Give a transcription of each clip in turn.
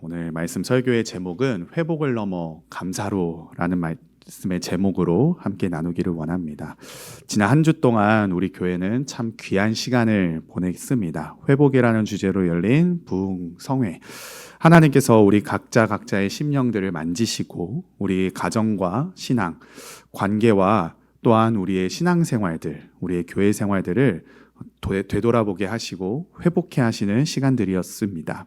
오늘 말씀 설교의 제목은 회복을 넘어 감사로라는 말씀의 제목으로 함께 나누기를 원합니다. 지난 한 주 동안 우리 교회는 참 귀한 시간을 보냈습니다. 회복이라는 주제로 열린 부흥성회. 하나님께서 우리 각자의 심령들을 만지시고 우리 가정과 신앙, 관계와 또한 우리의 신앙생활들, 우리의 교회 생활들을 되돌아보게 하시고 회복해 하시는 시간들이었습니다.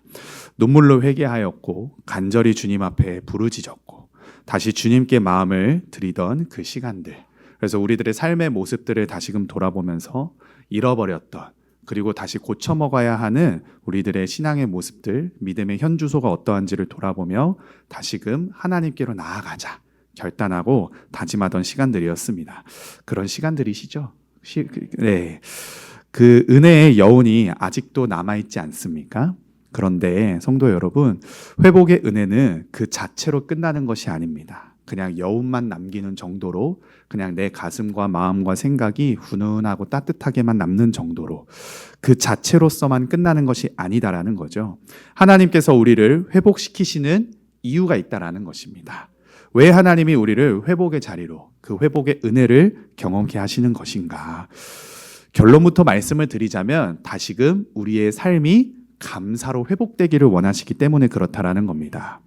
눈물로 회개하였고 간절히 주님 앞에 부르짖었고 다시 주님께 마음을 드리던 그 시간들, 그래서 우리들의 삶의 모습들을 다시금 돌아보면서 잃어버렸던, 그리고 다시 고쳐 먹어야 하는 우리들의 신앙의 모습들, 믿음의 현주소가 어떠한지를 돌아보며 다시금 하나님께로 나아가자 결단하고 다짐하던 시간들이었습니다. 그런 시간들이시죠? 네. 그 은혜의 여운이 아직도 남아있지 않습니까? 그런데 성도 여러분, 회복의 은혜는 그 자체로 끝나는 것이 아닙니다. 그냥 여운만 남기는 정도로, 그냥 내 가슴과 마음과 생각이 훈훈하고 따뜻하게만 남는 정도로 그 자체로서만 끝나는 것이 아니다라는 거죠. 하나님께서 우리를 회복시키시는 이유가 있다라는 것입니다. 왜 하나님이 우리를 회복의 자리로, 그 회복의 은혜를 경험케 하시는 것인가? 결론부터 말씀을 드리자면 다시금 우리의 삶이 감사로 회복되기를 원하시기 때문에 그렇다라는 겁니다.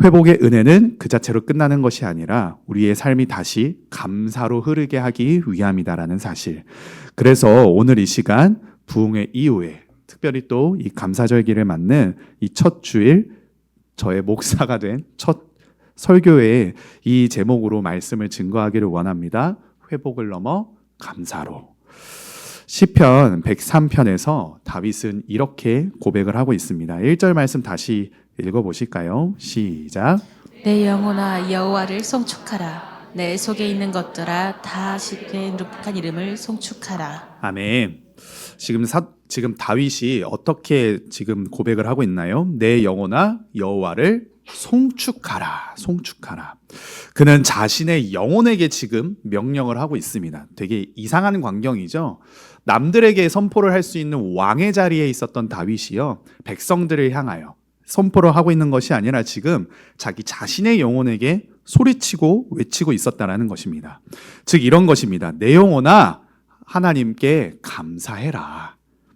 회복의 은혜는 그 자체로 끝나는 것이 아니라 우리의 삶이 다시 감사로 흐르게 하기 위함이다라는 사실. 그래서 오늘 이 시간 부흥의 이후에 특별히 또 이 감사절기를 맞는 이 첫 주일 저의 목사가 된 첫 설교의 이 제목으로 말씀을 증거하기를 원합니다. 회복을 넘어 감사로. 시편 103편에서 다윗은 이렇게 고백을 하고 있습니다. 1절 말씀 다시 읽어보실까요? 시작. 내 영혼아 여호와를 송축하라. 내 속에 있는 것들아 다 쉽게 누룩한 이름을 송축하라. 아멘. 지금 다윗이 어떻게 지금 고백을 하고 있나요? 내 영혼아 여호와를 송축하라. 송축하라. 그는 자신의 영혼에게 지금 명령을 하고 있습니다. 되게 이상한 광경이죠. 남들에게 선포를 할 수 있는 왕의 자리에 있었던 다윗이요, 백성들을 향하여 선포를 하고 있는 것이 아니라 지금 자기 자신의 영혼에게 소리치고 외치고 있었다라는 것입니다. 즉 이런 것입니다. 내 영혼아 하나님께 감사해라.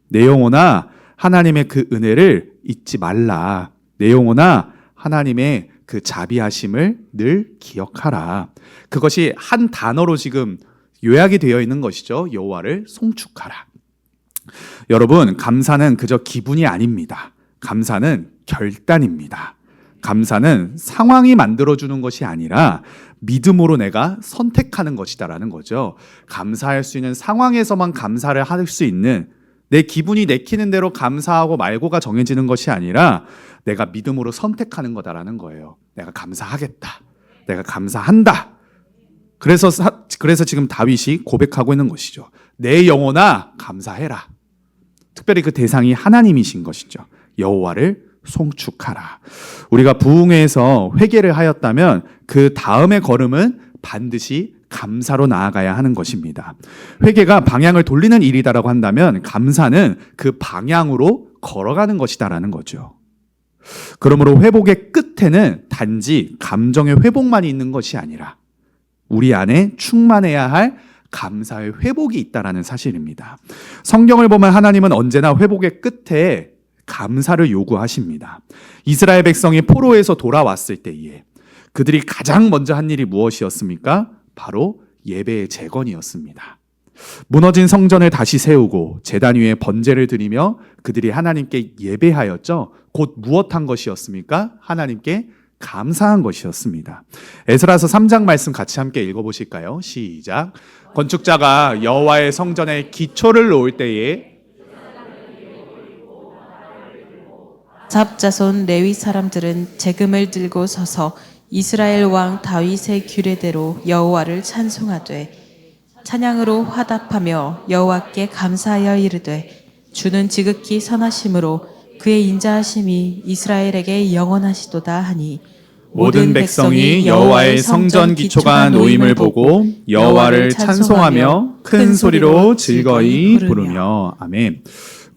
내 영혼아 하나님의 그 은혜를 잊지 말라. 내 영혼아 하나님의 그 자비하심을 늘 기억하라. 그것이 한 단어로 지금 요약이 되어 있는 것이죠. 여호와를 송축하라. 여러분, 감사는 그저 기분이 아닙니다. 감사는 결단입니다. 감사는 상황이 만들어주는 것이 아니라 믿음으로 내가 선택하는 것이다라는 거죠. 감사할 수 있는 상황에서만 감사를 할 수 있는, 내 기분이 내키는 대로 감사하고 말고가 정해지는 것이 아니라 내가 믿음으로 선택하는 거다라는 거예요. 내가 감사하겠다. 내가 감사한다. 그래서 지금 다윗이 고백하고 있는 것이죠. 내 영혼아 감사해라. 특별히 그 대상이 하나님이신 것이죠. 여호와를 송축하라. 우리가 부흥회에서 회개를 하였다면 그 다음의 걸음은 반드시 감사로 나아가야 하는 것입니다. 회개가 방향을 돌리는 일이다라고 한다면 감사는 그 방향으로 걸어가는 것이다라는 거죠. 그러므로 회복의 끝에는 단지 감정의 회복만이 있는 것이 아니라 우리 안에 충만해야 할 감사의 회복이 있다라는 사실입니다. 성경을 보면 하나님은 언제나 회복의 끝에 감사를 요구하십니다. 이스라엘 백성이 포로에서 돌아왔을 때에 그들이 가장 먼저 한 일이 무엇이었습니까? 바로 예배의 재건이었습니다. 무너진 성전을 다시 세우고 제단 위에 번제를 드리며 그들이 하나님께 예배하였죠. 곧 무엇한 것이었습니까? 하나님께 감사한 것이었습니다. 에스라서 3장 말씀 같이 함께 읽어보실까요? 시작. 건축자가 여호와의 성전에 기초를 놓을 때에 잡자손 레위 사람들은 재금을 들고 서서 이스라엘 왕 다윗의 규례대로 여호와를 찬송하되 찬양으로 화답하며 여호와께 감사하여 이르되 주는 지극히 선하심으로 그의 인자하심이 이스라엘에게 영원하시도다 하니 모든 백성이 여호와의 성전 기초가 놓임을 보고 여호와를 찬송하며 큰 소리로 즐거이 부르며. 아멘.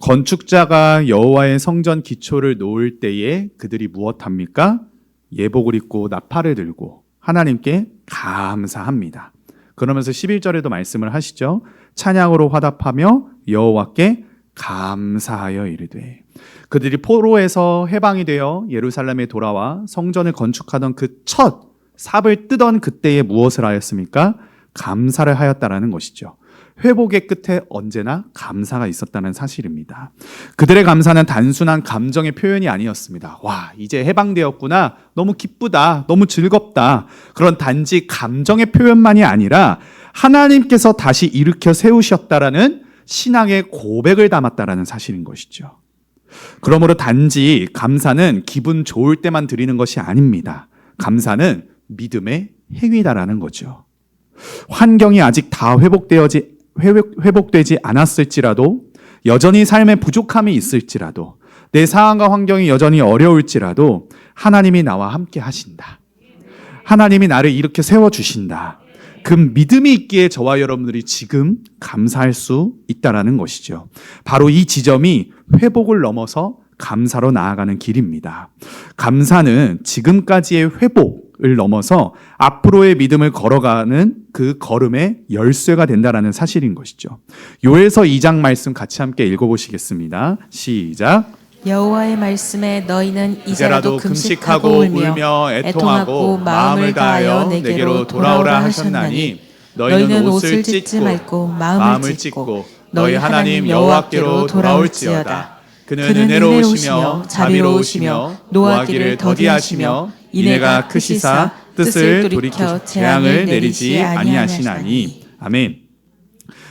건축자가 여호와의 성전 기초를 놓을 때에 그들이 무엇합니까? 예복을 입고 나팔을 들고 하나님께 감사합니다. 그러면서 11절에도 말씀을 하시죠. 찬양으로 화답하며 여호와께 감사하여 이르되. 그들이 포로에서 해방이 되어 예루살렘에 돌아와 성전을 건축하던 그 첫 삽을 뜨던 그때에 무엇을 하였습니까? 감사를 하였다라는 것이죠. 회복의 끝에 언제나 감사가 있었다는 사실입니다. 그들의 감사는 단순한 감정의 표현이 아니었습니다. 와, 이제 해방되었구나. 너무 기쁘다. 너무 즐겁다. 그런 단지 감정의 표현만이 아니라 하나님께서 다시 일으켜 세우셨다라는 신앙의 고백을 담았다라는 사실인 것이죠. 그러므로 단지 감사는 기분 좋을 때만 드리는 것이 아닙니다. 감사는 믿음의 행위다라는 거죠. 환경이 아직 다 회복되지 않았을지라도, 여전히 삶에 부족함이 있을지라도, 내 상황과 환경이 여전히 어려울지라도 하나님이 나와 함께 하신다. 하나님이 나를 이렇게 세워주신다. 그 믿음이 있기에 저와 여러분들이 지금 감사할 수 있다는 것이죠. 바로 이 지점이 회복을 넘어서 감사로 나아가는 길입니다. 감사는 지금까지의 회복을 넘어서 앞으로의 믿음을 걸어가는 그 걸음의 열쇠가 된다는 사실인 것이죠. 요엘서 2장 말씀 같이 함께 읽어보시겠습니다. 시작. 여호와의 말씀에 너희는 이제라도 이제라도 금식하고 울며 애통하고 마음을 다하여 내게로 돌아오라 하셨나니 너희는 옷을 찢지 말고 마음을 찢고 너희 하나님 여호와께로 돌아올지어다. 그는 은혜로우시며 자비로우시며 노하기를 더디하시며 인애가 크시사 뜻을 돌이켜 재앙을 내리지 아니하시나니. 아멘.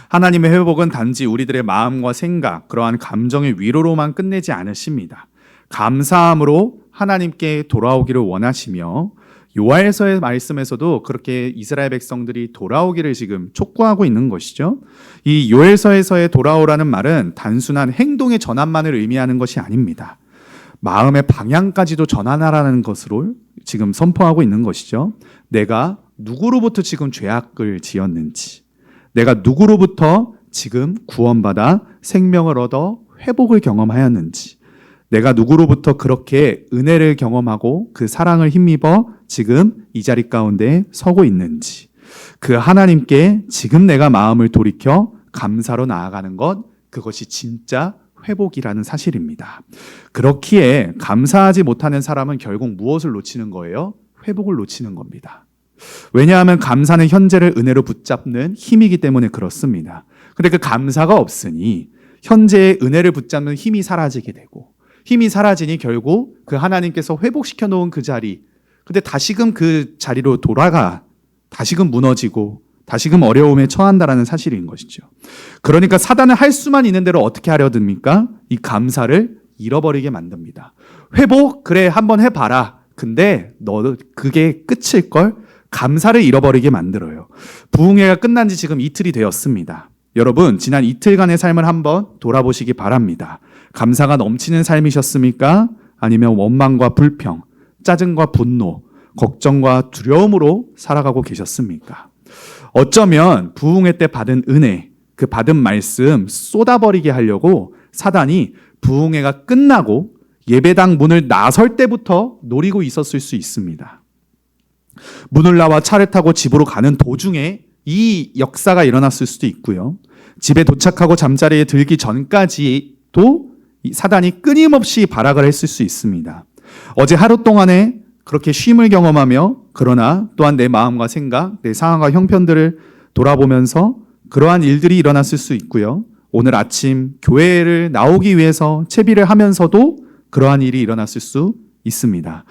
하나님의 회복은 단지 우리들의 마음과 생각, 그러한 감정의 위로로만 끝내지 않으십니다. 감사함으로 하나님께 돌아오기를 원하시며 요엘서의 말씀에서도 그렇게 이스라엘 백성들이 돌아오기를 지금 촉구하고 있는 것이죠. 이 요엘서에서의 돌아오라는 말은 단순한 행동의 전환만을 의미하는 것이 아닙니다. 마음의 방향까지도 전환하라는 것으로 지금 선포하고 있는 것이죠. 내가 누구로부터 지금 죄악을 지었는지, 내가 누구로부터 지금 구원받아 생명을 얻어 회복을 경험하였는지, 내가 누구로부터 그렇게 은혜를 경험하고 그 사랑을 힘입어 지금 이 자리 가운데 서고 있는지, 그 하나님께 지금 내가 마음을 돌이켜 감사로 나아가는 것, 그것이 진짜 회복이라는 사실입니다. 그렇기에 감사하지 못하는 사람은 결국 무엇을 놓치는 거예요? 회복을 놓치는 겁니다. 왜냐하면 감사는 현재를 은혜로 붙잡는 힘이기 때문에 그렇습니다. 근데 그 감사가 없으니 현재의 은혜를 붙잡는 힘이 사라지게 되고, 힘이 사라지니 결국 그 하나님께서 회복시켜 놓은 그 자리, 근데 다시금 그 자리로 돌아가 다시금 무너지고 다시금 어려움에 처한다라는 사실인 것이죠. 그러니까 사단은 할 수만 있는 대로 어떻게 하려 듭니까? 이 감사를 잃어버리게 만듭니다. 회복? 그래, 한번 해봐라. 근데 너 그게 끝일걸? 감사를 잃어버리게 만들어요. 부흥회가 끝난 지 지금 이틀이 되었습니다. 여러분, 지난 이틀간의 삶을 한번 돌아보시기 바랍니다. 감사가 넘치는 삶이셨습니까? 아니면 원망과 불평, 짜증과 분노, 걱정과 두려움으로 살아가고 계셨습니까? 어쩌면 부흥회 때 받은 은혜, 그 받은 말씀 쏟아버리게 하려고 사단이 부흥회가 끝나고 예배당 문을 나설 때부터 노리고 있었을 수 있습니다. 문을 나와 차를 타고 집으로 가는 도중에 이 역사가 일어났을 수도 있고요. 집에 도착하고 잠자리에 들기 전까지도 사단이 끊임없이 발악을 했을 수 있습니다. 어제 하루 동안에 그렇게 쉼을 경험하며, 그러나 또한 내 마음과 생각, 내 상황과 형편들을 돌아보면서 그러한 일들이 일어났을 수 있고요. 오늘 아침 교회를 나오기 위해서 채비를 하면서도 그러한 일이 일어났을 수 있습니다.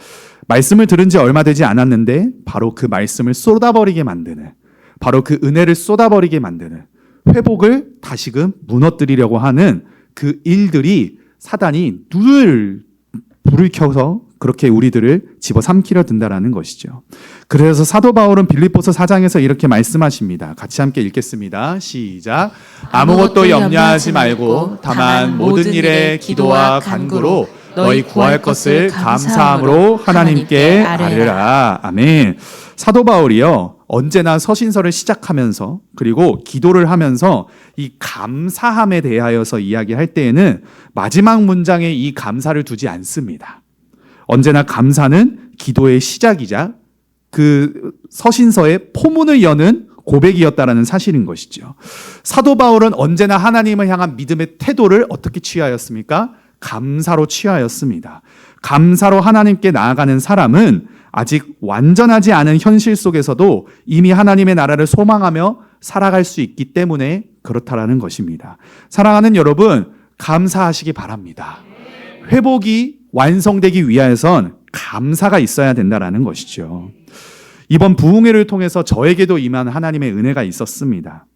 말씀을 들은 지 얼마 되지 않았는데 바로 그 말씀을 쏟아버리게 만드는, 바로 그 은혜를 쏟아버리게 만드는, 회복을 다시금 무너뜨리려고 하는 그 일들이 사단이 늘 불을 켜서 그렇게 우리들을 집어삼키려 든다라는 것이죠. 그래서 사도 바울은 빌립보서 4장에서 이렇게 말씀하십니다. 같이 함께 읽겠습니다. 시작. 아무것도 염려하지 말고 다만 모든 일에 기도와 간구로 너희 구할 것을 감사함으로 하나님께 아뢰라. 아멘. 사도 바울이요, 언제나 서신서를 시작하면서 그리고 기도를 하면서 이 감사함에 대하여서 이야기할 때에는 마지막 문장에 이 감사를 두지 않습니다. 언제나 감사는 기도의 시작이자 그 서신서의 포문을 여는 고백이었다라는 사실인 것이죠. 사도 바울은 언제나 하나님을 향한 믿음의 태도를 어떻게 취하였습니까? 감사로 취하였습니다. 감사로 하나님께 나아가는 사람은 아직 완전하지 않은 현실 속에서도 이미 하나님의 나라를 소망하며 살아갈 수 있기 때문에 그렇다라는 것입니다. 사랑하는 여러분, 감사하시기 바랍니다. 회복이 완성되기 위하여선 감사가 있어야 된다라는 것이죠. 이번 부흥회를 통해서 저에게도 임한 하나님의 은혜가 있었습니다.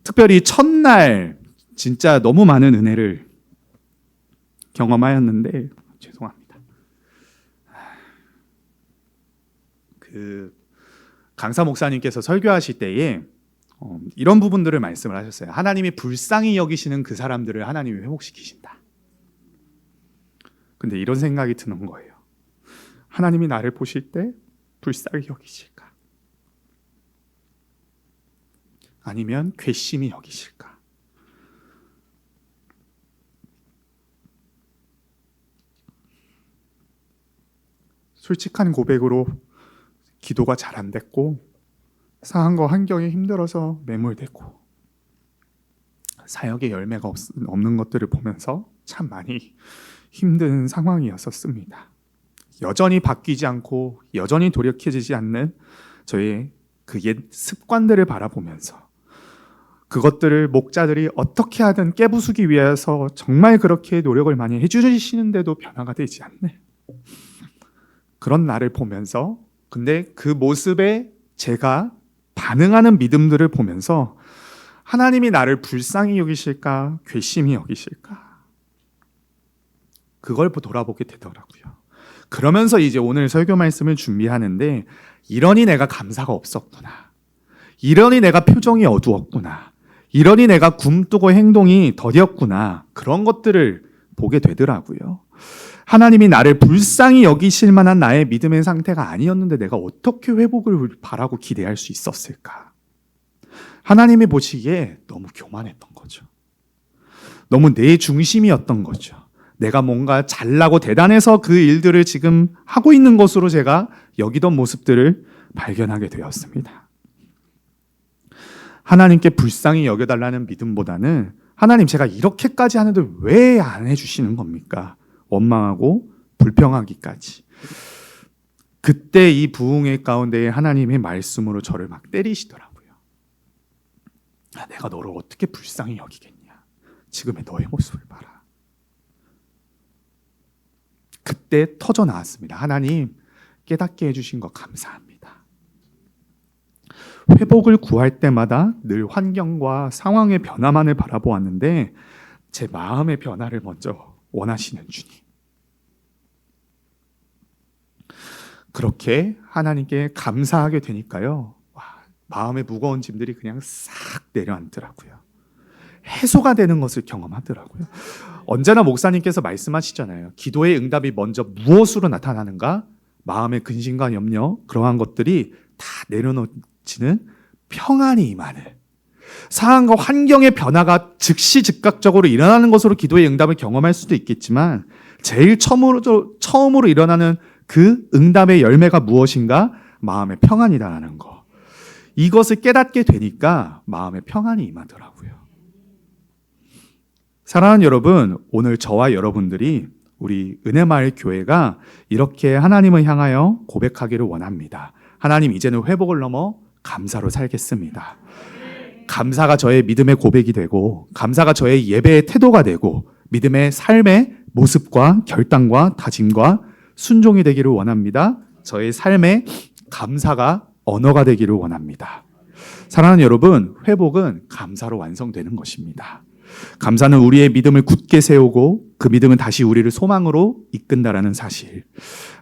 특별히 첫날 진짜 너무 많은 은혜를 경험하였는데 죄송합니다. 그 강사 목사님께서 설교하실 때에 이런 부분들을 말씀을 하셨어요. 하나님이 불쌍히 여기시는 그 사람들을 하나님이 회복시키신다. 근데 이런 생각이 드는 거예요. 하나님이 나를 보실 때 불쌍히 여기실까? 아니면 괘씸히 여기실까? 솔직한 고백으로 기도가 잘 안 됐고 상황과 환경이 힘들어서 매몰되고 사역의 열매가 없는 것들을 보면서 참 많이 힘든 상황이었었습니다. 여전히 바뀌지 않고 여전히 돌이켜지지 않는 저의 그 옛 습관들을 바라보면서 그것들을 목자들이 어떻게 하든 깨부수기 위해서 정말 그렇게 노력을 많이 해주시는데도 변화가 되지 않는 그런 나를 보면서 근데 그 모습에 제가 반응하는 믿음들을 보면서 하나님이 나를 불쌍히 여기실까 괘씸히 여기실까 그걸 돌아보게 되더라고요. 그러면서 이제 오늘 설교 말씀을 준비하는데 이러니 내가 감사가 없었구나. 이러니 내가 표정이 어두웠구나. 이러니 내가 굼뜨고 행동이 더뎠구나. 그런 것들을 보게 되더라고요. 하나님이 나를 불쌍히 여기실 만한 나의 믿음의 상태가 아니었는데 내가 어떻게 회복을 바라고 기대할 수 있었을까? 하나님이 보시기에 너무 교만했던 거죠. 너무 내 중심이었던 거죠. 내가 뭔가 잘나고 대단해서 그 일들을 지금 하고 있는 것으로 제가 여기던 모습들을 발견하게 되었습니다. 하나님께 불쌍히 여겨달라는 믿음보다는 하나님 제가 이렇게까지 하는데 왜 안 해주시는 겁니까? 원망하고 불평하기까지. 그때 이 부흥회 가운데에 하나님의 말씀으로 저를 막 때리시더라고요. 내가 너를 어떻게 불쌍히 여기겠냐. 지금의 너의 모습을 봐라. 그때 터져 나왔습니다. 하나님 깨닫게 해주신 거 감사합니다. 회복을 구할 때마다 늘 환경과 상황의 변화만을 바라보았는데 제 마음의 변화를 먼저 원하시는 주님. 그렇게 하나님께 감사하게 되니까요. 마음의 무거운 짐들이 그냥 싹 내려앉더라고요. 해소가 되는 것을 경험하더라고요. 언제나 목사님께서 말씀하시잖아요. 기도의 응답이 먼저 무엇으로 나타나는가? 마음의 근심과 염려, 그러한 것들이 다 내려놓치는 평안이 임하는 상황과 환경의 변화가 즉시 즉각적으로 일어나는 것으로 기도의 응답을 경험할 수도 있겠지만 제일 처음으로 일어나는 그 응답의 열매가 무엇인가? 마음의 평안이다라는 거. 이것을 깨닫게 되니까 마음의 평안이 임하더라고요. 사랑하는 여러분, 오늘 저와 여러분들이 우리 은혜마을 교회가 이렇게 하나님을 향하여 고백하기를 원합니다. 하나님, 이제는 회복을 넘어 감사로 살겠습니다. 감사가 저의 믿음의 고백이 되고 감사가 저의 예배의 태도가 되고 믿음의 삶의 모습과 결단과 다짐과 순종이 되기를 원합니다. 저의 삶의 감사가 언어가 되기를 원합니다. 사랑하는 여러분, 회복은 감사로 완성되는 것입니다. 감사는 우리의 믿음을 굳게 세우고 그 믿음은 다시 우리를 소망으로 이끈다라는 사실.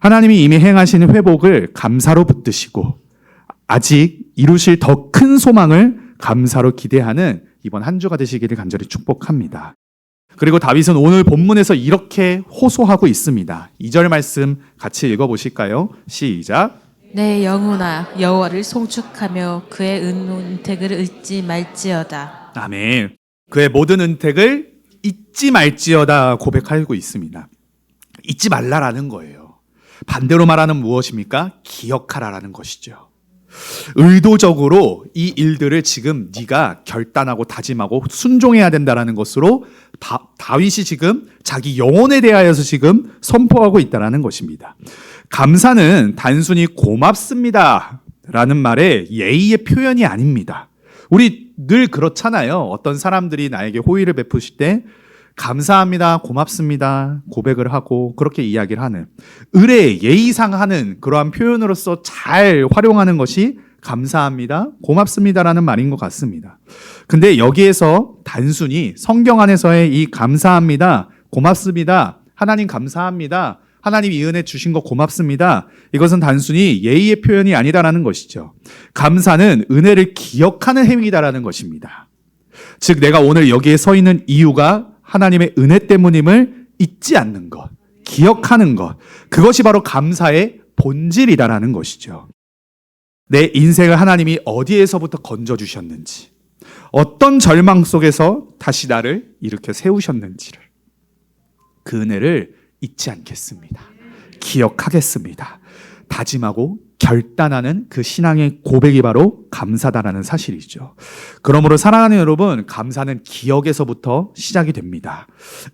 하나님이 이미 행하신 회복을 감사로 붙드시고 아직 이루실 더 큰 소망을 감사로 기대하는 이번 한 주가 되시기를 간절히 축복합니다. 그리고 다윗은 오늘 본문에서 이렇게 호소하고 있습니다. 2절 말씀 같이 읽어보실까요? 시작. 내 영혼아 여호와를 송축하며 그의 은택을 잊지 말지어다. 아멘. 그의 모든 은택을 잊지 말지어다 고백하고 있습니다. 잊지 말라라는 거예요. 반대로 말하는 무엇입니까? 기억하라라는 것이죠. 의도적으로 이 일들을 지금 네가 결단하고 다짐하고 순종해야 된다라는 것으로 다윗이 지금 자기 영혼에 대하여서 지금 선포하고 있다라는 것입니다. 감사는 단순히 고맙습니다 라는 말의 예의의 표현이 아닙니다. 우리 늘 그렇잖아요. 어떤 사람들이 나에게 호의를 베푸실 때 감사합니다, 고맙습니다 고백을 하고 그렇게 이야기를 하는 의례, 예의상 하는 그러한 표현으로서 잘 활용하는 것이 감사합니다, 고맙습니다라는 말인 것 같습니다. 근데 여기에서 단순히 성경 안에서의 이 감사합니다, 고맙습니다, 하나님 감사합니다, 하나님 이 은혜 주신 거 고맙습니다, 이것은 단순히 예의의 표현이 아니다라는 것이죠. 감사는 은혜를 기억하는 행위다라는 것입니다. 즉 내가 오늘 여기에 서 있는 이유가 하나님의 은혜 때문임을 잊지 않는 것, 기억하는 것, 그것이 바로 감사의 본질이다라는 것이죠. 내 인생을 하나님이 어디에서부터 건져주셨는지, 어떤 절망 속에서 다시 나를 일으켜 세우셨는지를, 그 은혜를 잊지 않겠습니다. 기억하겠습니다. 다짐하고 결단하는 그 신앙의 고백이 바로 감사다라는 사실이죠. 그러므로 사랑하는 여러분, 감사는 기억에서부터 시작이 됩니다.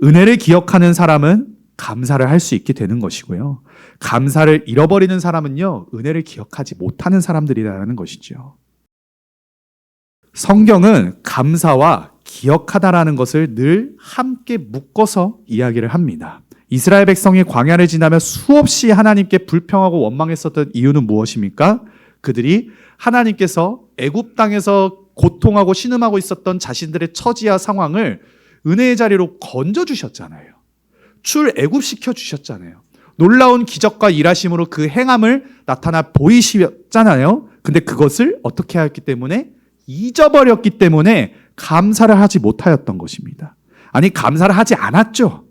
은혜를 기억하는 사람은 감사를 할 수 있게 되는 것이고요. 감사를 잃어버리는 사람은요, 은혜를 기억하지 못하는 사람들이라는 것이죠. 성경은 감사와 기억하다라는 것을 늘 함께 묶어서 이야기를 합니다. 이스라엘 백성이 광야를 지나며 수없이 하나님께 불평하고 원망했었던 이유는 무엇입니까? 그들이 하나님께서 애굽 땅에서 고통하고 신음하고 있었던 자신들의 처지와 상황을 은혜의 자리로 건져주셨잖아요. 출애굽시켜 주셨잖아요. 놀라운 기적과 일하심으로 그 행함을 나타나 보이셨잖아요. 근데 그것을 어떻게 하였기 때문에? 잊어버렸기 때문에 감사를 하지 못하였던 것입니다. 아니, 감사를 하지 않았죠.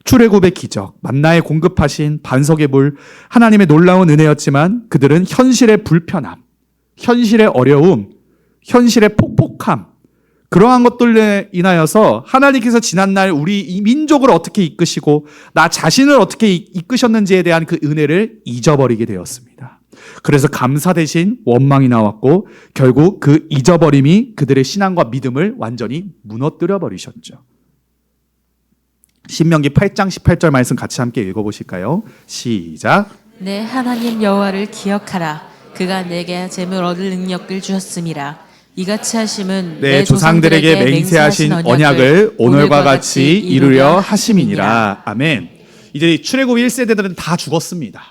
출애굽의 기적, 만나에 공급하신 반석의 물, 하나님의 놀라운 은혜였지만 그들은 현실의 불편함, 현실의 어려움, 현실의 폭폭함, 그러한 것들에 인하여서 하나님께서 지난날 우리 이 민족을 어떻게 이끄시고 나 자신을 어떻게 이끄셨는지에 대한 그 은혜를 잊어버리게 되었습니다. 그래서 감사 대신 원망이 나왔고 결국 그 잊어버림이 그들의 신앙과 믿음을 완전히 무너뜨려 버리셨죠. 신명기 8장 18절 말씀 같이 함께 읽어보실까요? 시작. 내 하나님 여호와를 기억하라. 그가 내게 재물 얻을 능력을 주셨음이라. 이같이 하심은 내 조상들에게 맹세하신 언약을 오늘과 같이 이루려 하심이니라. 아멘. 이제 출애굽 1세대들은 다 죽었습니다.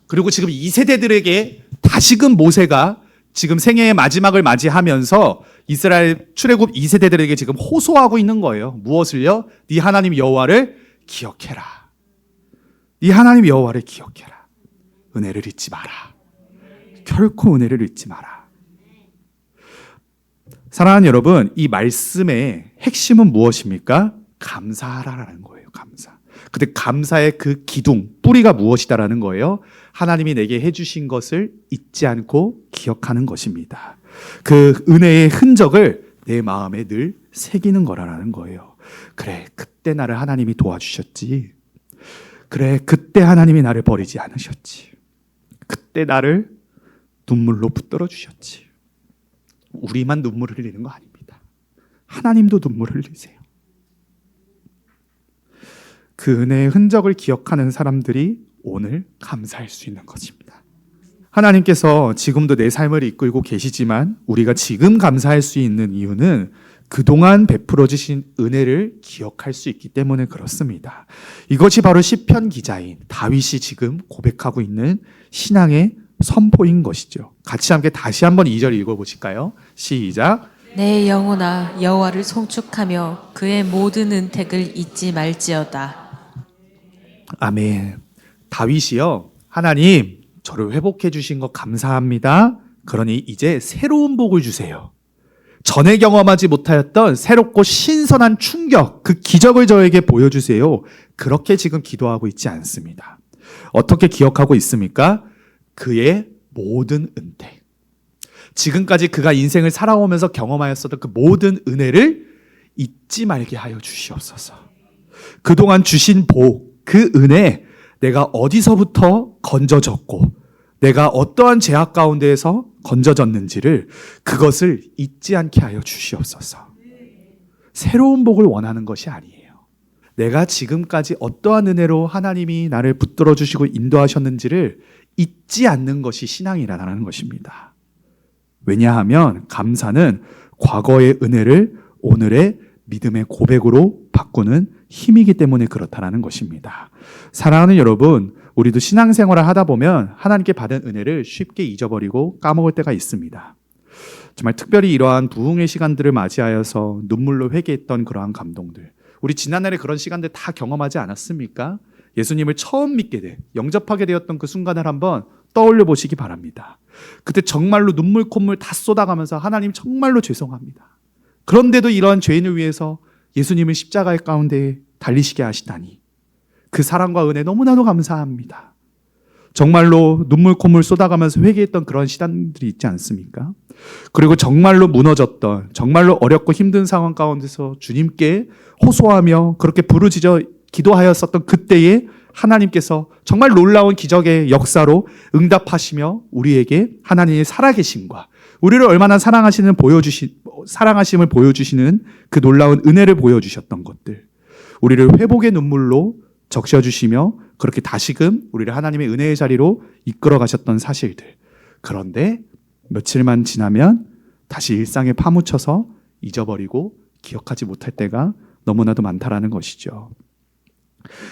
그리고 지금 2세대들에게 다시금 모세가 지금 생애의 마지막을 맞이하면서 이스라엘 출애굽 2세대들에게 지금 호소하고 있는 거예요. 무엇을요? 네 하나님 여호와를 기억해라. 네 하나님 여호와를 기억해라. 은혜를 잊지 마라. 결코 은혜를 잊지 마라. 사랑하는 여러분, 이 말씀의 핵심은 무엇입니까? 감사하라라는 거예요. 감사. 근데 감사의 그 기둥, 뿌리가 무엇이다라는 거예요? 하나님이 내게 해주신 것을 잊지 않고 기억하는 것입니다. 그 은혜의 흔적을 내 마음에 늘 새기는 거라는 거예요. 그래, 그때 나를 하나님이 도와주셨지. 그래, 그때 하나님이 나를 버리지 않으셨지. 그때 나를 눈물로 붙들어 주셨지. 우리만 눈물을 흘리는 거 아닙니다. 하나님도 눈물을 흘리세요. 그 은혜의 흔적을 기억하는 사람들이 오늘 감사할 수 있는 것입니다. 하나님께서 지금도 내 삶을 이끌고 계시지만 우리가 지금 감사할 수 있는 이유는 그동안 베풀어 주신 은혜를 기억할 수 있기 때문에 그렇습니다. 이것이 바로 시편 기자인 다윗이 지금 고백하고 있는 신앙의 선포인 것이죠. 같이 함께 다시 한번 2절 읽어보실까요? 시작. 내 영혼아 여호와를 송축하며 그의 모든 은택을 잊지 말지어다. 아멘. 다윗이요, 하나님 저를 회복해 주신 것 감사합니다. 그러니 이제 새로운 복을 주세요. 전에 경험하지 못하였던 새롭고 신선한 충격, 그 기적을 저에게 보여주세요. 그렇게 지금 기도하고 있지 않습니다. 어떻게 기억하고 있습니까? 그의 모든 은혜, 지금까지 그가 인생을 살아오면서 경험하였었던 그 모든 은혜를 잊지 말게 하여 주시옵소서. 그동안 주신 복, 그 은혜, 내가 어디서부터 건져졌고 내가 어떠한 제약 가운데에서 건져졌는지를 그것을 잊지 않게 하여 주시옵소서. 새로운 복을 원하는 것이 아니에요. 내가 지금까지 어떠한 은혜로 하나님이 나를 붙들어 주시고 인도하셨는지를 잊지 않는 것이 신앙이라는 것입니다. 왜냐하면 감사는 과거의 은혜를 오늘의 믿음의 고백으로 바꾸는 힘이기 때문에 그렇다는 것입니다. 사랑하는 여러분, 우리도 신앙생활을 하다 보면 하나님께 받은 은혜를 쉽게 잊어버리고 까먹을 때가 있습니다. 정말 특별히 이러한 부흥의 시간들을 맞이하여서 눈물로 회개했던 그러한 감동들, 우리 지난날에 그런 시간들 다 경험하지 않았습니까? 예수님을 처음 믿게 돼 영접하게 되었던 그 순간을 한번 떠올려 보시기 바랍니다. 그때 정말로 눈물 콧물 다 쏟아가면서 하나님 정말로 죄송합니다. 그런데도 이러한 죄인을 위해서 예수님을 십자가의 가운데 달리시게 하시다니 그 사랑과 은혜 너무나도 감사합니다. 정말로 눈물 콧물 쏟아가면서 회개했던 그런 시간들이 있지 않습니까? 그리고 정말로 무너졌던, 정말로 어렵고 힘든 상황 가운데서 주님께 호소하며 그렇게 부르짖어 기도하였었던 그때에 하나님께서 정말 놀라운 기적의 역사로 응답하시며 우리에게 하나님의 살아계심과 우리를 얼마나 사랑하심을 보여주시는 그 놀라운 은혜를 보여주셨던 것들, 우리를 회복의 눈물로 적셔주시며 그렇게 다시금 우리를 하나님의 은혜의 자리로 이끌어 가셨던 사실들. 그런데 며칠만 지나면 다시 일상에 파묻혀서 잊어버리고 기억하지 못할 때가 너무나도 많다라는 것이죠.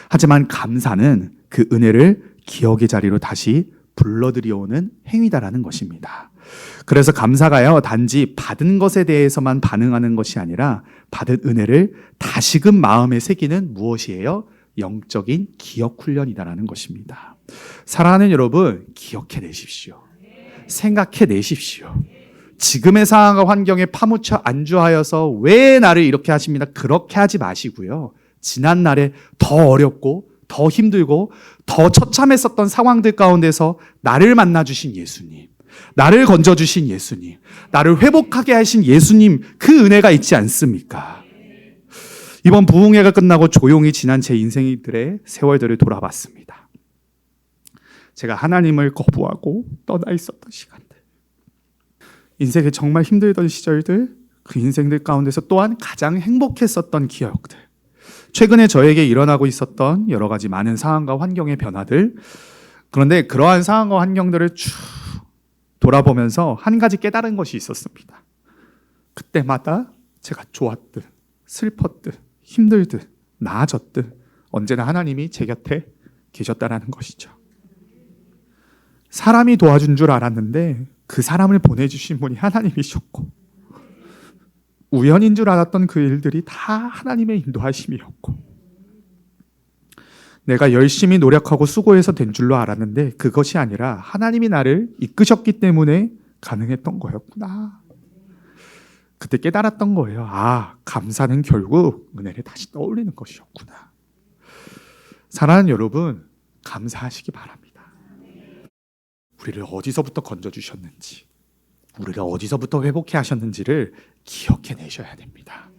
하지만 감사는 그 은혜를 기억의 자리로 다시 불러들여오는 행위다라는 것입니다. 그래서 감사가요, 단지 받은 것에 대해서만 반응하는 것이 아니라 받은 은혜를 다시금 마음에 새기는 무엇이에요? 영적인 기억 훈련이다라는 것입니다. 사랑하는 여러분, 기억해 내십시오. 생각해 내십시오. 지금의 상황과 환경에 파묻혀 안주하여서 왜 나를 이렇게 하십니다? 그렇게 하지 마시고요. 지난 날에 더 어렵고 더 힘들고 더 처참했었던 상황들 가운데서 나를 만나주신 예수님, 나를 건져주신 예수님, 나를 회복하게 하신 예수님, 그 은혜가 있지 않습니까? 이번 부흥회가 끝나고 조용히 지난 제 인생들의 세월들을 돌아봤습니다. 제가 하나님을 거부하고 떠나 있었던 시간들, 인생에 정말 힘들던 시절들, 그 인생들 가운데서 또한 가장 행복했었던 기억들, 최근에 저에게 일어나고 있었던 여러 가지 많은 상황과 환경의 변화들, 그런데 그러한 상황과 환경들을 쭉 돌아보면서 한 가지 깨달은 것이 있었습니다. 그때마다 제가 좋았든 슬펐든 힘들든 나아졌든 언제나 하나님이 제 곁에 계셨다라는 것이죠. 사람이 도와준 줄 알았는데 그 사람을 보내주신 분이 하나님이셨고, 우연인 줄 알았던 그 일들이 다 하나님의 인도하심이었고, 내가 열심히 노력하고 수고해서 된 줄로 알았는데 그것이 아니라 하나님이 나를 이끄셨기 때문에 가능했던 거였구나. 그때 깨달았던 거예요. 아, 감사는 결국 은혜를 다시 떠올리는 것이었구나. 사랑하는 여러분, 감사하시기 바랍니다. 우리를 어디서부터 건져주셨는지, 우리를 어디서부터 회복해 하셨는지를 기억해 내셔야 됩니다.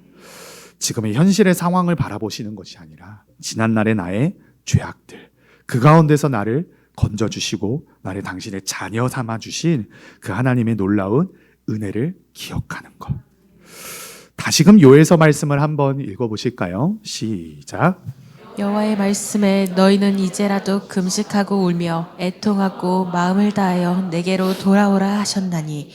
지금의 현실의 상황을 바라보시는 것이 아니라 지난날의 나의 죄악들, 그 가운데서 나를 건져주시고 나를 당신의 자녀 삼아주신 그 하나님의 놀라운 은혜를 기억하는 것. 다시금 요에서 말씀을 한번 읽어보실까요? 시작. 여호와의 말씀에 너희는 이제라도 금식하고 울며 애통하고 마음을 다하여 내게로 돌아오라 하셨나니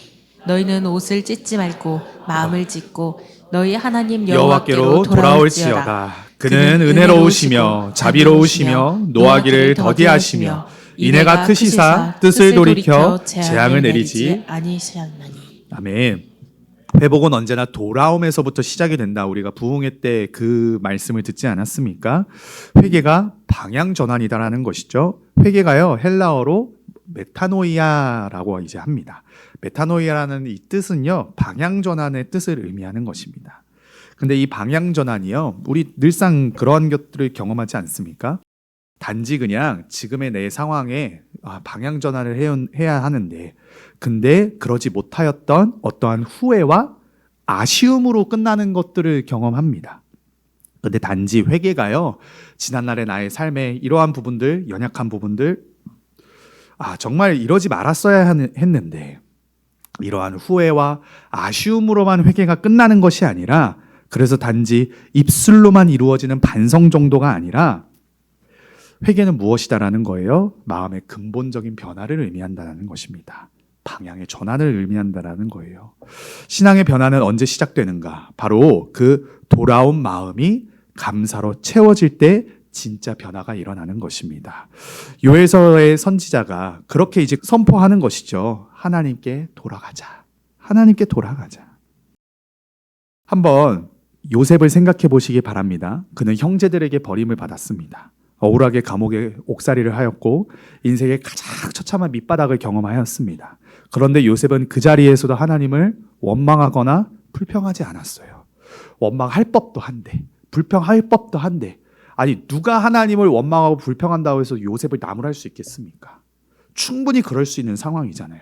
너희는 옷을 찢지 말고 마음을 찢고 너희 하나님 여호와께로 돌아올지어다. 그는 은혜로우시며 자비로우시며 노하기를 더디하시며 인애가 크시사 뜻을 돌이켜 재앙을 내리지 아니하셨나니. 아멘. 회복은 언제나 돌아옴에서부터 시작이 된다. 우리가 부흥회 때 그 말씀을 듣지 않았습니까? 회개가 방향 전환이다라는 것이죠. 회개가요, 헬라어로 메타노이아라고 이제 합니다. 메타노이아라는 이 뜻은요, 방향 전환의 뜻을 의미하는 것입니다. 근데 이 방향 전환이요, 우리 늘상 그러한 것들을 경험하지 않습니까? 단지 그냥 지금의 내 상황에 방향 전환을 해야 하는데, 근데 그러지 못하였던 어떠한 후회와 아쉬움으로 끝나는 것들을 경험합니다. 근데 단지 회개가요, 지난날의 나의 삶에 이러한 부분들, 연약한 부분들, 정말 이러지 말았어야 했는데, 이러한 후회와 아쉬움으로만 회개가 끝나는 것이 아니라, 그래서 단지 입술로만 이루어지는 반성 정도가 아니라, 회개는 무엇이다라는 거예요? 마음의 근본적인 변화를 의미한다는 것입니다. 방향의 전환을 의미한다라는 거예요. 신앙의 변화는 언제 시작되는가? 바로 그 돌아온 마음이 감사로 채워질 때 진짜 변화가 일어나는 것입니다. 요에서의 선지자가 그렇게 이제 선포하는 것이죠. 하나님께 돌아가자. 하나님께 돌아가자. 한번 요셉을 생각해 보시기 바랍니다. 그는 형제들에게 버림을 받았습니다. 억울하게 감옥에 옥살이를 하였고 인생의 가장 처참한 밑바닥을 경험하였습니다. 그런데 요셉은 그 자리에서도 하나님을 원망하거나 불평하지 않았어요. 원망할 법도 한데, 불평할 법도 한데, 아니 누가 하나님을 원망하고 불평한다고 해서 요셉을 나무랄 수 있겠습니까? 충분히 그럴 수 있는 상황이잖아요.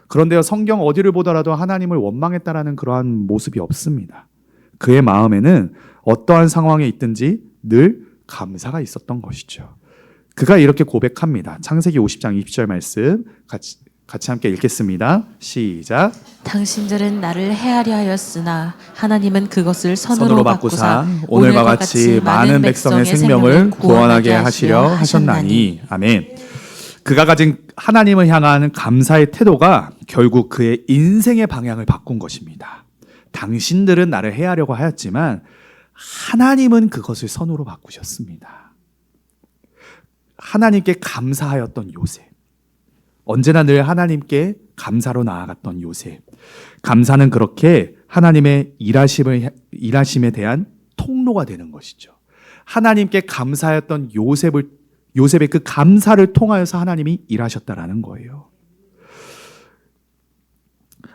그런데요, 성경 어디를 보더라도 하나님을 원망했다라는 그러한 모습이 없습니다. 그의 마음에는 어떠한 상황에 있든지 늘 감사가 있었던 것이죠. 그가 이렇게 고백합니다. 창세기 50장 20절 말씀 같이 함께 읽겠습니다. 시작. 당신들은 나를 해하려 하였으나 하나님은 그것을 선으로 바꾸사 오늘과 같이 많은 백성의 생명을 구원하게 하시려 하셨나니. 아멘. 그가 가진 하나님을 향한 감사의 태도가 결국 그의 인생의 방향을 바꾼 것입니다. 당신들은 나를 해하려고 하였지만 하나님은 그것을 선으로 바꾸셨습니다. 하나님께 감사하였던 요셉. 언제나 늘 하나님께 감사로 나아갔던 요셉. 감사는 그렇게 하나님의 일하심에 대한 통로가 되는 것이죠. 하나님께 감사하였던 요셉의 그 감사를 통하여서 하나님이 일하셨다라는 거예요.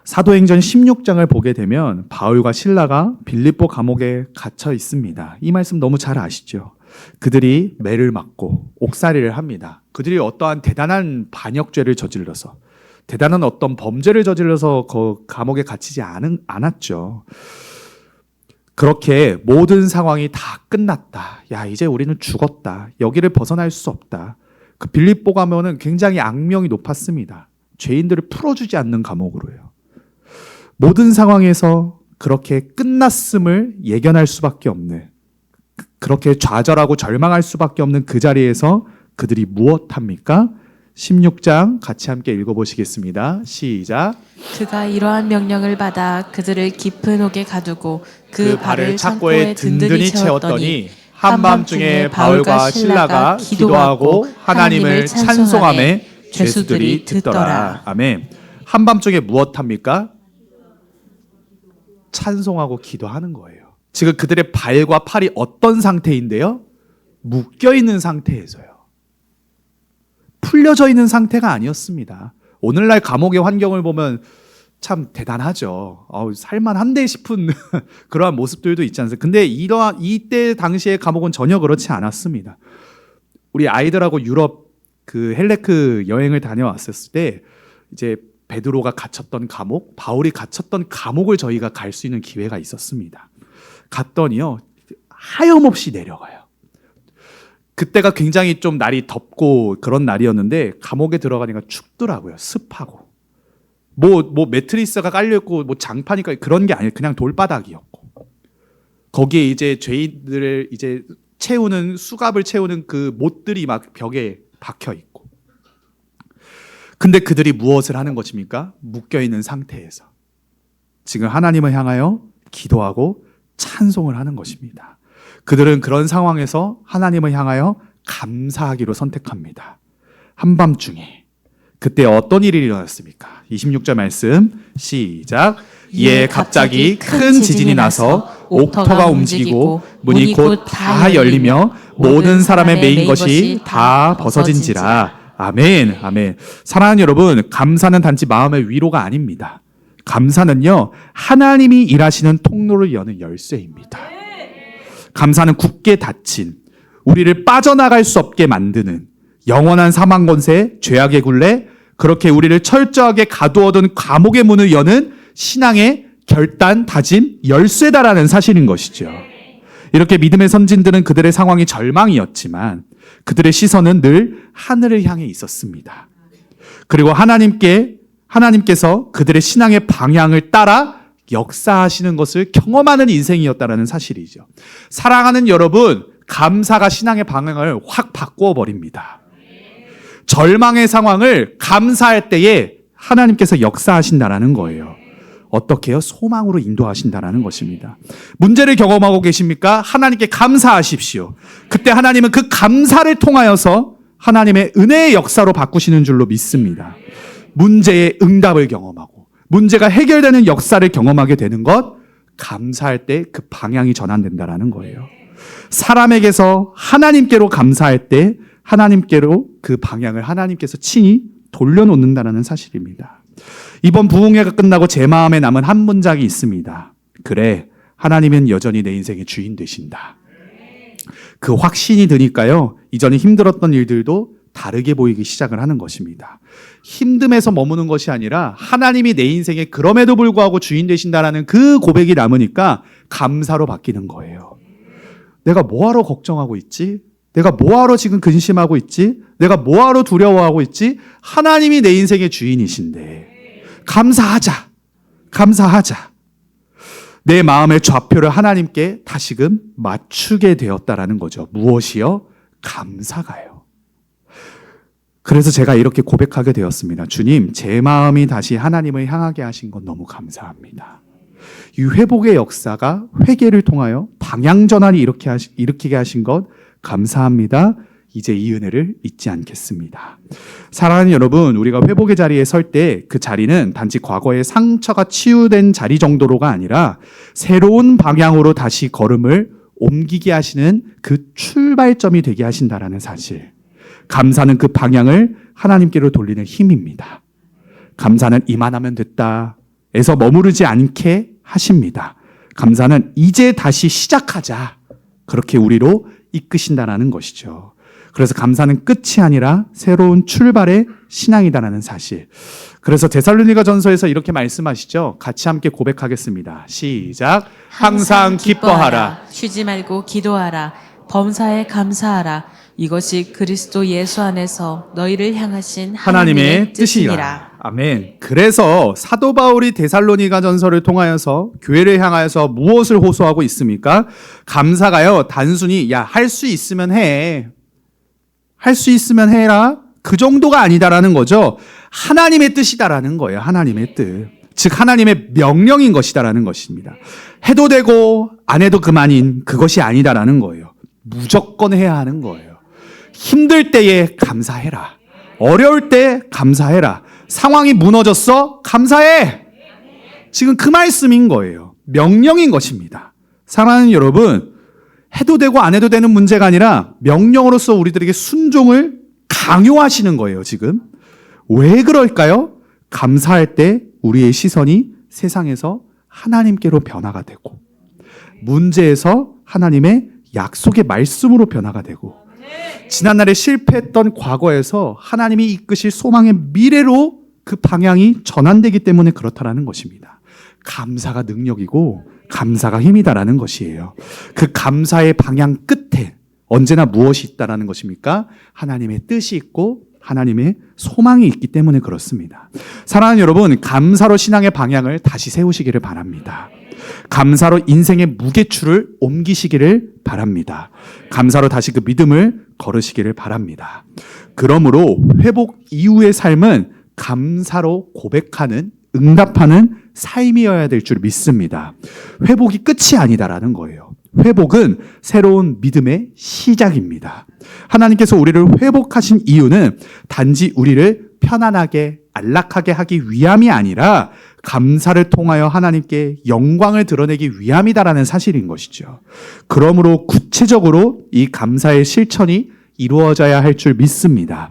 사도행전 16장을 보게 되면 바울과 실라가 빌립보 감옥에 갇혀 있습니다. 이 말씀 너무 잘 아시죠? 그들이 매를 맞고 옥살이를 합니다. 그들이 어떠한 대단한 반역죄를 저질러서, 대단한 어떤 범죄를 저질러서 그 감옥에 갇히지 않았죠. 그렇게 모든 상황이 다 끝났다. 야, 이제 우리는 죽었다. 여기를 벗어날 수 없다. 그 빌립보 감옥은 굉장히 악명이 높았습니다. 죄인들을 풀어주지 않는 감옥으로요. 모든 상황에서 그렇게 끝났음을 예견할 수밖에 없는, 그렇게 좌절하고 절망할 수밖에 없는 그 자리에서 그들이 무엇합니까? 16장 같이 함께 읽어보시겠습니다. 시작. 그가 이러한 명령을 받아 그들을 깊은 옥에 가두고 그 발을 창고에 든든히 채웠더니 한밤중에 바울과 실라가 기도하고 하나님을 찬송하매 죄수들이 듣더라. 아멘. 한밤중에 무엇합니까? 찬송하고 기도하는 거예요. 지금 그들의 발과 팔이 어떤 상태인데요? 묶여 있는 상태에서요. 풀려져 있는 상태가 아니었습니다. 오늘날 감옥의 환경을 보면 참 대단하죠. 살만한데 싶은 그러한 모습들도 있지 않습니까? 근데 이때 당시의 감옥은 전혀 그렇지 않았습니다. 우리 아이들하고 유럽 그 헬레크 여행을 다녀왔었을 때 이제 베드로가 갇혔던 감옥, 바울이 갇혔던 감옥을 저희가 갈 수 있는 기회가 있었습니다. 갔더니요, 하염없이 내려가요. 그때가 굉장히 좀 날이 덥고 그런 날이었는데 감옥에 들어가니까 춥더라고요. 습하고. 뭐 매트리스가 깔려있고 뭐 장판이 그런 게 아니에요. 그냥 돌바닥이었고. 거기에 이제 죄인들을 이제 수갑을 채우는 그 못들이 막 벽에 박혀 있고. 근데 그들이 무엇을 하는 것입니까? 묶여있는 상태에서 지금 하나님을 향하여 기도하고 찬송을 하는 것입니다. 그들은 그런 상황에서 하나님을 향하여 감사하기로 선택합니다. 한밤중에 그때 어떤 일이 일어났습니까? 26절 말씀 시작. 이에 갑자기 큰 지진이 나서 옥터가 움직이고 문이 곧 다 열리며 모든 사람의 매인 것이 다 벗어진지라. 아멘, 아멘. 사랑하는 여러분, 감사는 단지 마음의 위로가 아닙니다. 감사는요, 하나님이 일하시는 통로를 여는 열쇠입니다. 감사는 굳게 닫힌, 우리를 빠져나갈 수 없게 만드는, 영원한 사망 권세, 죄악의 굴레, 그렇게 우리를 철저하게 가두어둔 감옥의 문을 여는 신앙의 결단, 다짐, 열쇠다라는 사실인 것이죠. 이렇게 믿음의 선진들은 그들의 상황이 절망이었지만 그들의 시선은 늘 하늘을 향해 있었습니다. 그리고 하나님께서 그들의 신앙의 방향을 따라 역사하시는 것을 경험하는 인생이었다라는 사실이죠. 사랑하는 여러분, 감사가 신앙의 방향을 확 바꾸어 버립니다. 절망의 상황을 감사할 때에 하나님께서 역사하신다라는 거예요. 어떻게요? 소망으로 인도하신다라는 것입니다. 문제를 경험하고 계십니까? 하나님께 감사하십시오. 그때 하나님은 그 감사를 통하여서 하나님의 은혜의 역사로 바꾸시는 줄로 믿습니다. 문제의 응답을 경험하고 문제가 해결되는 역사를 경험하게 되는 것, 감사할 때 그 방향이 전환된다라는 거예요. 사람에게서 하나님께로 감사할 때 하나님께로 그 방향을 하나님께서 친히 돌려놓는다는 사실입니다. 이번 부흥회가 끝나고 제 마음에 남은 한 문장이 있습니다. 그래, 하나님은 여전히 내 인생의 주인 되신다. 그 확신이 드니까요, 이전에 힘들었던 일들도 다르게 보이기 시작을 하는 것입니다. 힘듦에서 머무는 것이 아니라 하나님이 내 인생에 그럼에도 불구하고 주인 되신다라는 그 고백이 남으니까 감사로 바뀌는 거예요. 내가 뭐하러 걱정하고 있지? 내가 뭐하러 지금 근심하고 있지? 내가 뭐하러 두려워하고 있지? 하나님이 내 인생의 주인이신데 감사하자. 감사하자. 내 마음의 좌표를 하나님께 다시금 맞추게 되었다라는 거죠. 무엇이요? 감사가요. 그래서 제가 이렇게 고백하게 되었습니다. 주님, 제 마음이 다시 하나님을 향하게 하신 건 너무 감사합니다. 이 회복의 역사가 회개를 통하여 방향 전환이 일으키게 하신 것 감사합니다. 이제 이 은혜를 잊지 않겠습니다. 사랑하는 여러분, 우리가 회복의 자리에 설 때 그 자리는 단지 과거의 상처가 치유된 자리 정도로가 아니라 새로운 방향으로 다시 걸음을 옮기게 하시는 그 출발점이 되게 하신다라는 사실. 감사는 그 방향을 하나님께로 돌리는 힘입니다. 감사는 이만하면 됐다 에서 머무르지 않게 하십니다. 감사는 이제 다시 시작하자, 그렇게 우리로 이끄신다라는 것이죠. 그래서 감사는 끝이 아니라 새로운 출발의 신앙이다라는 사실. 그래서 데살로니가 전서에서 이렇게 말씀하시죠. 같이 함께 고백하겠습니다. 시작. 항상 기뻐하라. 쉬지 말고 기도하라. 범사에 감사하라. 이것이 그리스도 예수 안에서 너희를 향하신 하나님의 뜻이니라. 아멘. 그래서 사도 바울이 데살로니가 전서를 통하여서 교회를 향하여서 무엇을 호소하고 있습니까? 감사가요, 단순히 할 수 있으면 해. 할 수 있으면 해라. 그 정도가 아니다라는 거죠. 하나님의 뜻이다라는 거예요. 하나님의 뜻. 즉 하나님의 명령인 것이다라는 것입니다. 해도 되고 안 해도 그만인 그것이 아니다라는 거예요. 무조건 해야 하는 거예요. 힘들 때에 감사해라. 어려울 때 감사해라. 상황이 무너졌어? 감사해. 지금 그 말씀인 거예요. 명령인 것입니다. 사랑하는 여러분, 해도 되고 안 해도 되는 문제가 아니라 명령으로서 우리들에게 순종을 강요하시는 거예요, 지금. 왜 그럴까요? 감사할 때 우리의 시선이 세상에서 하나님께로 변화가 되고, 문제에서 하나님의 약속의 말씀으로 변화가 되고, 지난날에 실패했던 과거에서 하나님이 이끄실 소망의 미래로 그 방향이 전환되기 때문에 그렇다라는 것입니다. 감사가 능력이고 감사가 힘이다라는 것이에요. 그 감사의 방향 끝에 언제나 무엇이 있다라는 것입니까? 하나님의 뜻이 있고 하나님의 소망이 있기 때문에 그렇습니다. 사랑하는 여러분, 감사로 신앙의 방향을 다시 세우시기를 바랍니다. 감사로 인생의 무게추를 옮기시기를 바랍니다. 감사로 다시 그 믿음을 걸으시기를 바랍니다. 그러므로 회복 이후의 삶은 감사로 고백하는, 응답하는 삶이어야 될 줄 믿습니다. 회복이 끝이 아니다라는 거예요. 회복은 새로운 믿음의 시작입니다. 하나님께서 우리를 회복하신 이유는 단지 우리를 편안하게, 안락하게 하기 위함이 아니라 감사를 통하여 하나님께 영광을 드러내기 위함이다라는 사실인 것이죠. 그러므로 구체적으로 이 감사의 실천이 이루어져야 할 줄 믿습니다.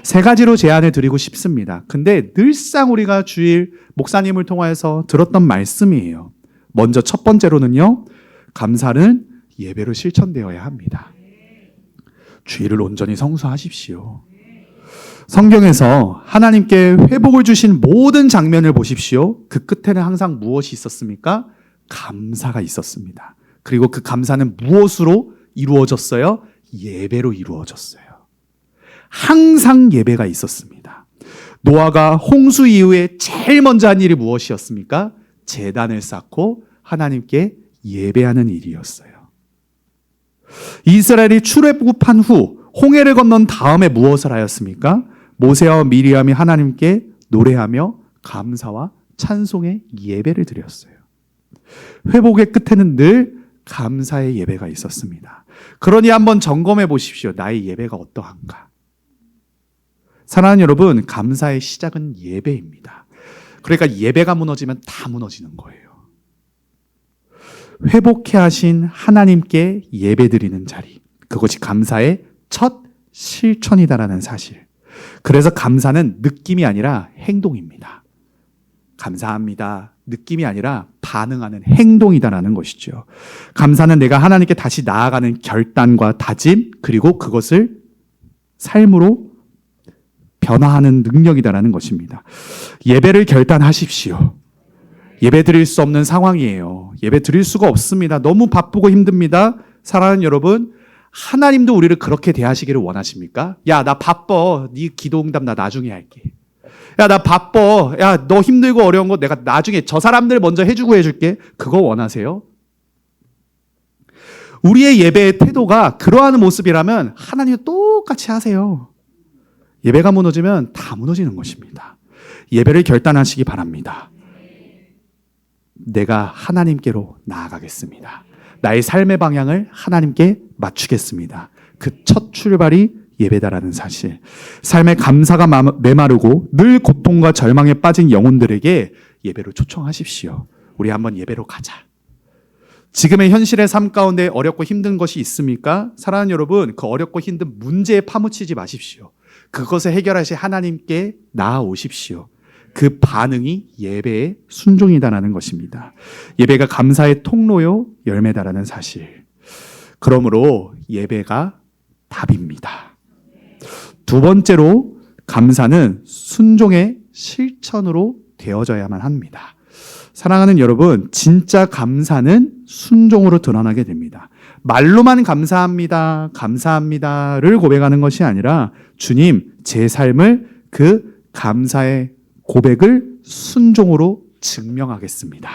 세 가지로 제안을 드리고 싶습니다. 근데 늘상 우리가 주일 목사님을 통해서 들었던 말씀이에요. 먼저 첫 번째로는요, 감사는 예배로 실천되어야 합니다. 주일을 온전히 성수하십시오. 성경에서 하나님께 회복을 주신 모든 장면을 보십시오. 그 끝에는 항상 무엇이 있었습니까? 감사가 있었습니다. 그리고 그 감사는 무엇으로 이루어졌어요? 예배로 이루어졌어요. 항상 예배가 있었습니다. 노아가 홍수 이후에 제일 먼저 한 일이 무엇이었습니까? 제단을 쌓고 하나님께 예배하는 일이었어요. 이스라엘이 출애굽한 후 홍해를 건넌 다음에 무엇을 하였습니까? 모세와 미리암이 하나님께 노래하며 감사와 찬송의 예배를 드렸어요. 회복의 끝에는 늘 감사의 예배가 있었습니다. 그러니 한번 점검해 보십시오. 나의 예배가 어떠한가? 사랑하는 여러분, 감사의 시작은 예배입니다. 그러니까 예배가 무너지면 다 무너지는 거예요. 회복해 하신 하나님께 예배드리는 자리, 그것이 감사의 첫 실천이다라는 사실. 그래서 감사는 느낌이 아니라 행동입니다. 감사합니다. 느낌이 아니라 반응하는 행동이다라는 것이죠. 감사는 내가 하나님께 다시 나아가는 결단과 다짐, 그리고 그것을 삶으로 변화하는 능력이다라는 것입니다. 예배를 결단하십시오. 예배 드릴 수 없는 상황이에요. 예배 드릴 수가 없습니다. 너무 바쁘고 힘듭니다. 사랑하는 여러분, 하나님도 우리를 그렇게 대하시기를 원하십니까? 야, 나 바빠. 네 기도응답 나 나중에 할게. 야, 나 바빠. 야, 너 힘들고 어려운 거 내가 나중에 저 사람들 먼저 해주고 해줄게. 그거 원하세요? 우리의 예배의 태도가 그러한 모습이라면 하나님도 똑같이 하세요. 예배가 무너지면 다 무너지는 것입니다. 예배를 결단하시기 바랍니다. 내가 하나님께로 나아가겠습니다. 나의 삶의 방향을 하나님께 맞추겠습니다. 그 첫 출발이 예배다라는 사실. 삶의 감사가 메마르고 늘 고통과 절망에 빠진 영혼들에게 예배로 초청하십시오. 우리 한번 예배로 가자. 지금의 현실의 삶 가운데 어렵고 힘든 것이 있습니까? 사랑하는 여러분, 그 어렵고 힘든 문제에 파묻히지 마십시오. 그것을 해결하실 하나님께 나아오십시오. 그 반응이 예배의 순종이다라는 것입니다. 예배가 감사의 통로요 열매다라는 사실. 그러므로 예배가 답입니다. 두 번째로 감사는 순종의 실천으로 되어져야만 합니다. 사랑하는 여러분, 진짜 감사는 순종으로 드러나게 됩니다. 말로만 감사합니다, 감사합니다를 고백하는 것이 아니라 주님, 제 삶을 그 감사의 고백을 순종으로 증명하겠습니다.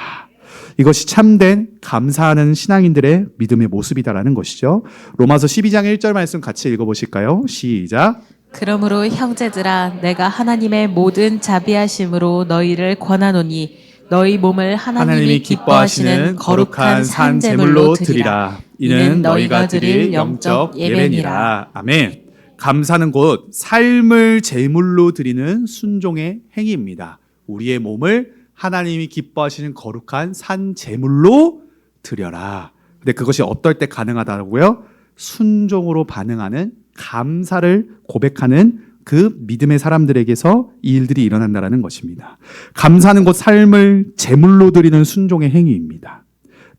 이것이 참된 감사하는 신앙인들의 믿음의 모습이다라는 것이죠. 로마서 12장 1절 말씀 같이 읽어보실까요? 시작. 그러므로 형제들아, 내가 하나님의 모든 자비하심으로 너희를 권하노니 너희 몸을 하나님이 기뻐하시는 거룩한 산 제물로 드리라. 이는 너희가 드릴 영적 예배니라. 아멘. 감사는 곧 삶을 제물로 드리는 순종의 행위입니다. 우리의 몸을 하나님이 기뻐하시는 거룩한 산 제물로 드려라. 근데 그것이 어떨 때 가능하다고요? 순종으로 반응하는 감사를 고백하는 그 믿음의 사람들에게서 이 일들이 일어난다는 것입니다. 감사는 곧 삶을 제물로 드리는 순종의 행위입니다.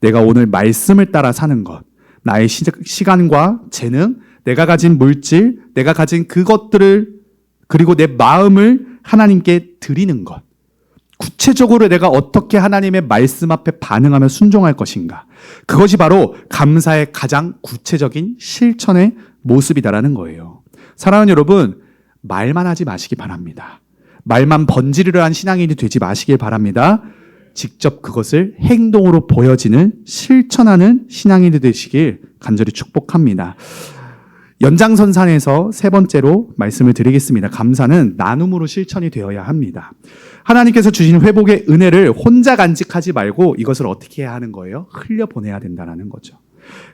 내가 오늘 말씀을 따라 사는 것, 나의 시간과 재능, 내가 가진 물질, 내가 가진 그것들을, 그리고 내 마음을 하나님께 드리는 것. 구체적으로 내가 어떻게 하나님의 말씀 앞에 반응하며 순종할 것인가. 그것이 바로 감사의 가장 구체적인 실천의 모습이다라는 거예요. 사랑하는 여러분, 말만 하지 마시기 바랍니다. 말만 번지르르 한 신앙인이 되지 마시길 바랍니다. 직접 그것을 행동으로 보여지는 실천하는 신앙인이 되시길 간절히 축복합니다. 연장선상에서 세 번째로 말씀을 드리겠습니다. 감사는 나눔으로 실천이 되어야 합니다. 하나님께서 주신 회복의 은혜를 혼자 간직하지 말고 이것을 어떻게 해야 하는 거예요? 흘려보내야 된다는 거죠.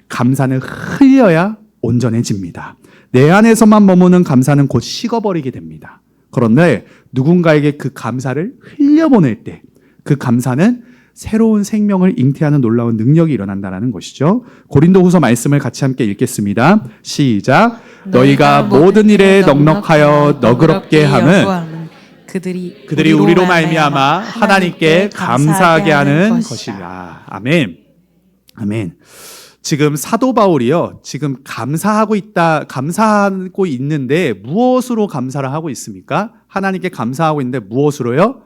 감사는 흘려야 온전해집니다. 내 안에서만 머무는 감사는 곧 식어버리게 됩니다. 그런데 누군가에게 그 감사를 흘려보낼 때 그 감사는 새로운 생명을 잉태하는 놀라운 능력이 일어난다는 것이죠. 고린도후서 말씀을 같이 함께 읽겠습니다. 시작. 너희가 모든 일에 넉넉하여 너그럽게 함은 그들이 우리로 말미암아 하나님께 감사하게 하는 것이라. 아멘. 아멘. 지금 사도 바울이요. 지금 감사하고 있는데 무엇으로 감사를 하고 있습니까? 하나님께 감사하고 있는데 무엇으로요?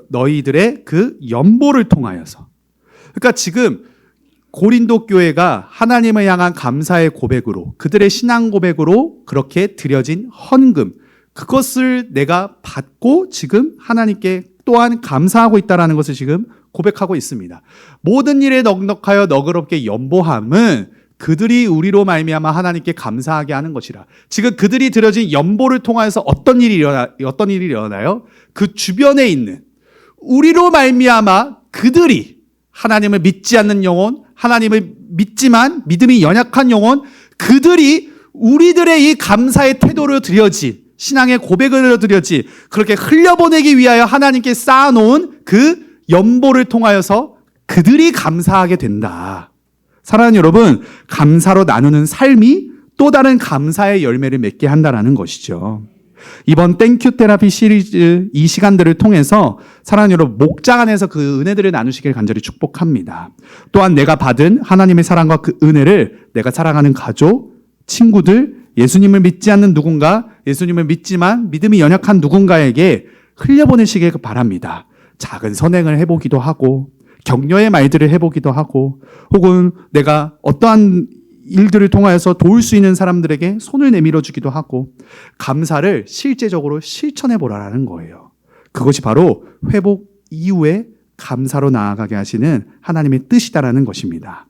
너희들의 그 연보를 통하여서. 그러니까 지금 고린도 교회가 하나님을 향한 감사의 고백으로, 그들의 신앙 고백으로 그렇게 드려진 헌금, 그것을 내가 받고 지금 하나님께 또한 감사하고 있다는 것을 지금 고백하고 있습니다. 모든 일에 넉넉하여 너그럽게 연보함은 그들이 우리로 말미암아 하나님께 감사하게 하는 것이라. 지금 그들이 드려진 연보를 통하여서 어떤 일이 일어나요? 그 주변에 있는 우리로 말미암아 그들이 하나님을 믿지 않는 영혼, 하나님을 믿지만 믿음이 연약한 영혼, 그들이 우리들의 이 감사의 태도로 드려진 신앙의 고백으로 드려진 그렇게 흘려보내기 위하여 하나님께 쌓아놓은 그 연보를 통하여서 그들이 감사하게 된다. 사랑하는 여러분, 감사로 나누는 삶이 또 다른 감사의 열매를 맺게 한다는 것이죠. 이번 땡큐 테라피 시리즈 이 시간들을 통해서 사랑하는 여러분, 목장 안에서 그 은혜들을 나누시길 간절히 축복합니다. 또한 내가 받은 하나님의 사랑과 그 은혜를 내가 사랑하는 가족, 친구들, 예수님을 믿지 않는 누군가, 예수님을 믿지만 믿음이 연약한 누군가에게 흘려보내시길 바랍니다. 작은 선행을 해보기도 하고, 격려의 말들을 해보기도 하고, 혹은 내가 어떠한 일들을 통하여서 도울 수 있는 사람들에게 손을 내밀어 주기도 하고, 감사를 실제적으로 실천해 보라는 거예요. 그것이 바로 회복 이후에 감사로 나아가게 하시는 하나님의 뜻이다라는 것입니다.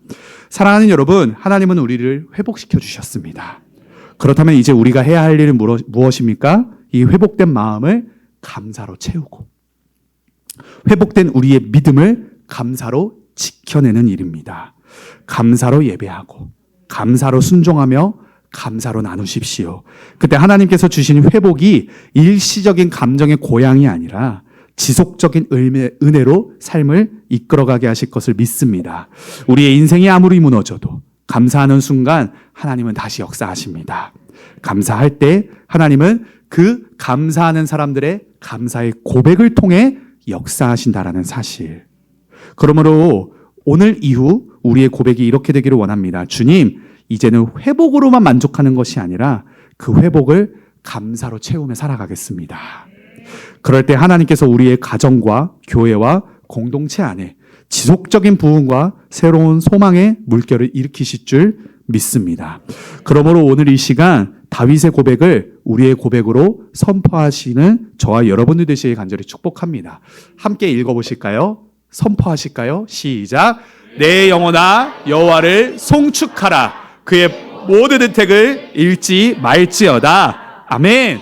사랑하는 여러분, 하나님은 우리를 회복시켜 주셨습니다. 그렇다면 이제 우리가 해야 할 일은 무엇입니까? 이 회복된 마음을 감사로 채우고, 회복된 우리의 믿음을 감사로 지켜내는 일입니다. 감사로 예배하고, 감사로 순종하며, 감사로 나누십시오. 그때 하나님께서 주신 회복이 일시적인 감정의 고향이 아니라 지속적인 은혜로 삶을 이끌어가게 하실 것을 믿습니다. 우리의 인생이 아무리 무너져도 감사하는 순간 하나님은 다시 역사하십니다. 감사할 때 하나님은 그 감사하는 사람들의 감사의 고백을 통해 역사하신다라는 사실. 그러므로 오늘 이후 우리의 고백이 이렇게 되기를 원합니다. 주님, 이제는 회복으로만 만족하는 것이 아니라 그 회복을 감사로 채우며 살아가겠습니다. 그럴 때 하나님께서 우리의 가정과 교회와 공동체 안에 지속적인 부흥과 새로운 소망의 물결을 일으키실 줄 믿습니다. 그러므로 오늘 이 시간 다윗의 고백을 우리의 고백으로 선포하시는 저와 여러분들 되시길 간절히 축복합니다. 함께 읽어보실까요? 선포하실까요? 시작. 내 영혼아 여호와를 송축하라. 그의 모든 혜택을 잃지 말지어다. 아멘.